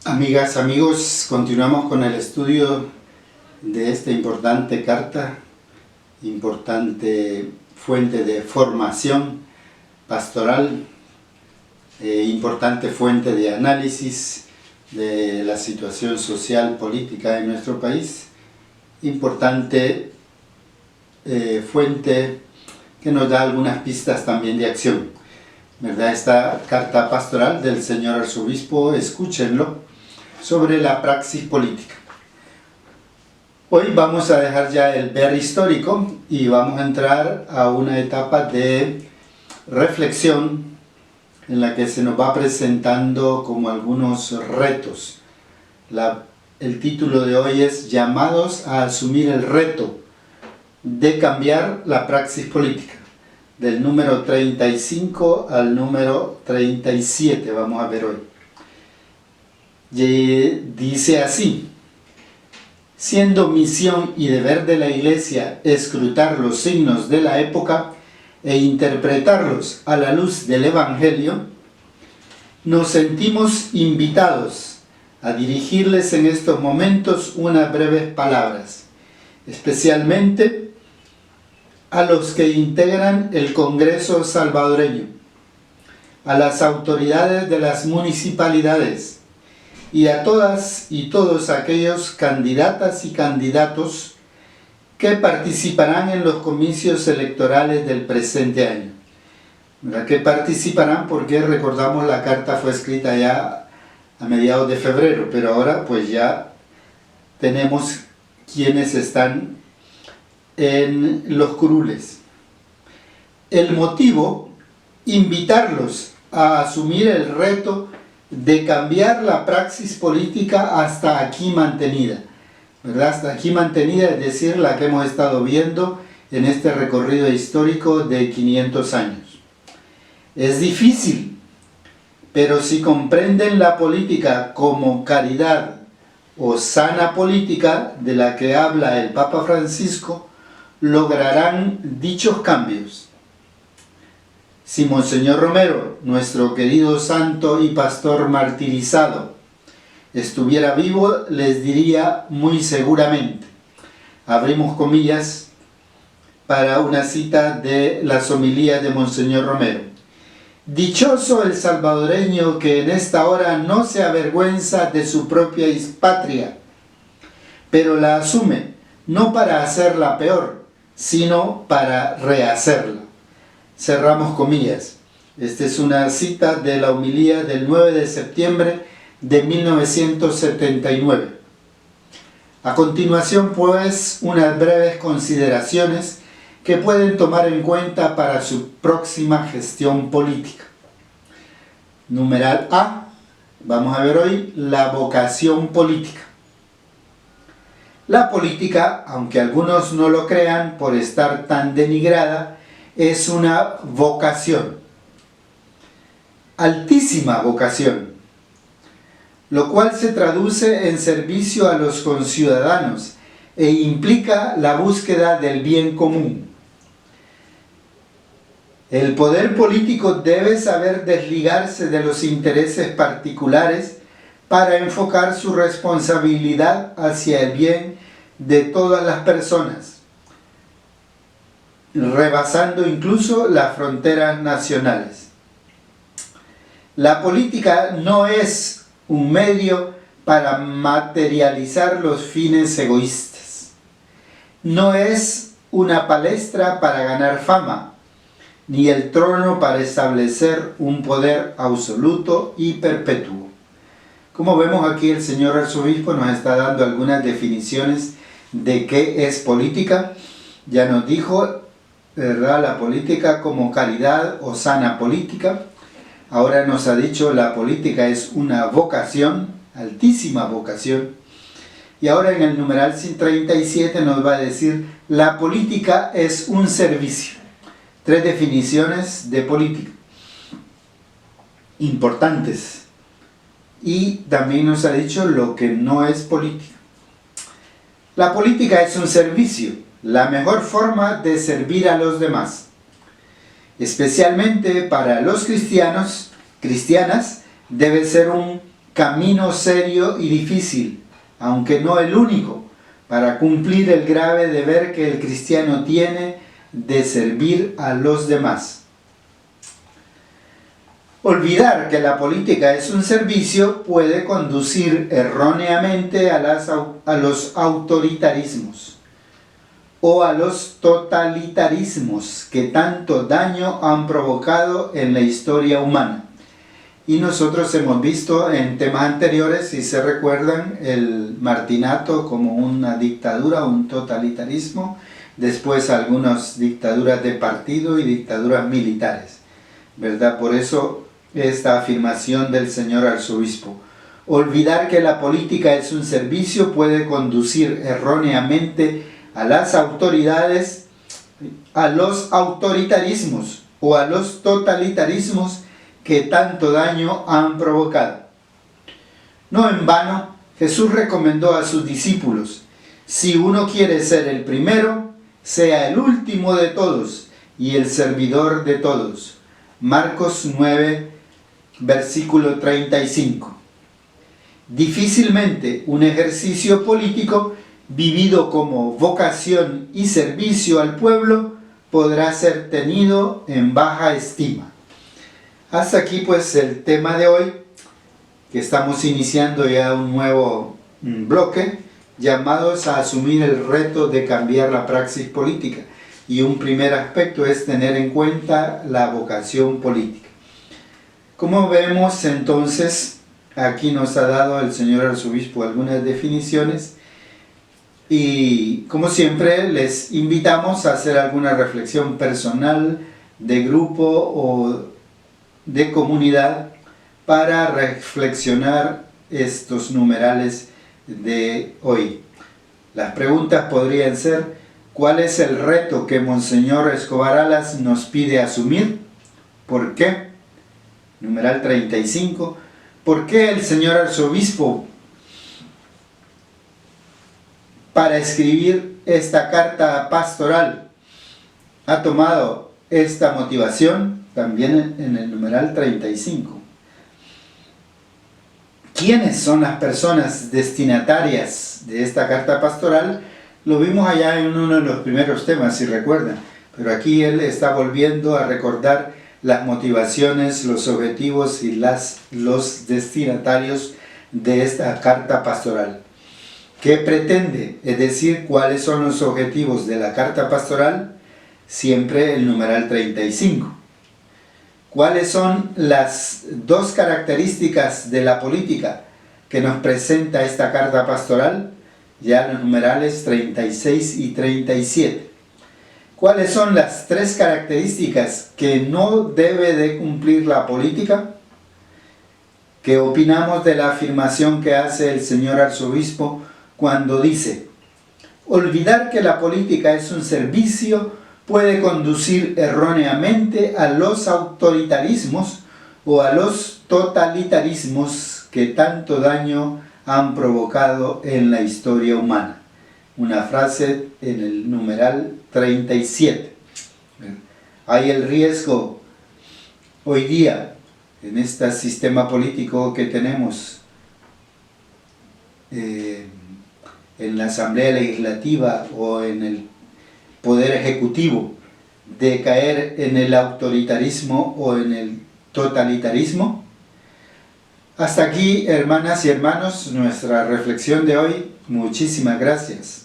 Amigas, amigos, continuamos con el estudio de esta importante carta, importante fuente de formación pastoral, importante fuente de análisis de la situación social, política en nuestro país, importante fuente que nos da algunas pistas también de acción, ¿verdad? Esta carta pastoral del señor arzobispo, escúchenlo, sobre la praxis política. Hoy vamos a dejar ya el ver histórico y vamos a entrar a una etapa de reflexión en la que se nos va presentando como algunos retos. El título de hoy es Llamados a asumir el reto de cambiar la praxis política, del número 35 al número 37, vamos a ver hoy. Y dice así: siendo misión y deber de la Iglesia escrutar los signos de la época e interpretarlos a la luz del Evangelio, nos sentimos invitados a dirigirles en estos momentos unas breves palabras, especialmente a los que integran el Congreso salvadoreño, a las autoridades de las municipalidades y a todas y todos aquellos candidatas y candidatos que participarán en los comicios electorales del presente año. ¿Verdad? Que participarán porque recordamos la carta fue escrita ya a mediados de febrero, pero ahora pues ya tenemos quienes están en los curules. El motivo, invitarlos a asumir el reto de cambiar la praxis política hasta aquí mantenida, ¿verdad? Hasta aquí mantenida, es decir, la que hemos estado viendo en este recorrido histórico de 500 años. Es difícil, pero si comprenden la política como caridad o sana política de la que habla el Papa Francisco, lograrán dichos cambios. Si Monseñor Romero, nuestro querido santo y pastor martirizado, estuviera vivo, les diría muy seguramente, abrimos comillas para una cita de las homilías de Monseñor Romero: dichoso el salvadoreño que en esta hora no se avergüenza de su propia patria, pero la asume no para hacerla peor, sino para rehacerla. Cerramos comillas. Esta es una cita de la homilía del 9 de septiembre de 1979. A continuación, pues, unas breves consideraciones que pueden tomar en cuenta para su próxima gestión política. Numeral A. Vamos a ver hoy la vocación política. La política, aunque algunos no lo crean por estar tan denigrada, es una vocación, altísima vocación, lo cual se traduce en servicio a los conciudadanos e implica la búsqueda del bien común. El poder político debe saber desligarse de los intereses particulares para enfocar su responsabilidad hacia el bien de todas las personas, rebasando incluso las fronteras nacionales. La política no es un medio para materializar los fines egoístas. No es una palestra para ganar fama, ni el trono para establecer un poder absoluto y perpetuo. Como vemos aquí, el señor arzobispo nos está dando algunas definiciones de qué es política. Ya nos dijo, ¿verdad?, la política como caridad o sana política. Ahora nos ha dicho la política es una vocación, altísima vocación. Y ahora en el numeral 37 nos va a decir la política es un servicio. 3 definiciones de política importantes y también nos ha dicho lo que no es política. La política es un servicio, la mejor forma de servir a los demás. Especialmente para los cristianas, debe ser un camino serio y difícil, aunque no el único, para cumplir el grave deber que el cristiano tiene de servir a los demás. Olvidar que la política es un servicio puede conducir erróneamente a los autoritarismos o a los totalitarismos que tanto daño han provocado en la historia humana. Y nosotros hemos visto en temas anteriores, si se recuerdan, el martinato como una dictadura, un totalitarismo, después algunas dictaduras de partido y dictaduras militares, ¿verdad? Por eso esta afirmación del señor arzobispo. Olvidar que la política es un servicio puede conducir erróneamente a las autoridades, a los autoritarismos o a los totalitarismos que tanto daño han provocado. No en vano, Jesús recomendó a sus discípulos: si uno quiere ser el primero, sea el último de todos y el servidor de todos. Marcos 9, versículo 35. Difícilmente un ejercicio político vivido como vocación y servicio al pueblo podrá ser tenido en baja estima. Hasta aquí pues el tema de hoy, que estamos iniciando ya un nuevo bloque, llamados a asumir el reto de cambiar la praxis política. Y un primer aspecto es tener en cuenta la vocación política. Como vemos entonces, aquí nos ha dado el señor arzobispo algunas definiciones y como siempre les invitamos a hacer alguna reflexión personal, de grupo o de comunidad para reflexionar estos numerales de hoy. Las preguntas podrían ser: ¿cuál es el reto que Monseñor Escobar Alas nos pide asumir? ¿Por qué? Numeral 35. ¿Por qué el señor arzobispo, para escribir esta carta pastoral, ha tomado esta motivación? También en el numeral 35. ¿Quiénes son las personas destinatarias de esta carta pastoral? Lo vimos allá en uno de los primeros temas, si recuerdan, pero aquí él está volviendo a recordar las motivaciones, los objetivos y los destinatarios de esta carta pastoral. ¿Qué pretende? Es decir, ¿cuáles son los objetivos de la carta pastoral? Siempre el numeral 35. ¿Cuáles son las dos características de la política que nos presenta esta carta pastoral? Ya los numerales 36 y 37. ¿Cuáles son las tres características que no debe de cumplir la política? ¿Qué opinamos de la afirmación que hace el señor arzobispo cuando dice: olvidar que la política es un servicio puede conducir erróneamente a los autoritarismos o a los totalitarismos que tanto daño han provocado en la historia humana? Una frase en el numeral 37. Hay el riesgo hoy día en este sistema político que tenemos en la Asamblea Legislativa o en el Poder Ejecutivo, de caer en el autoritarismo o en el totalitarismo. Hasta aquí, hermanas y hermanos, nuestra reflexión de hoy. Muchísimas gracias.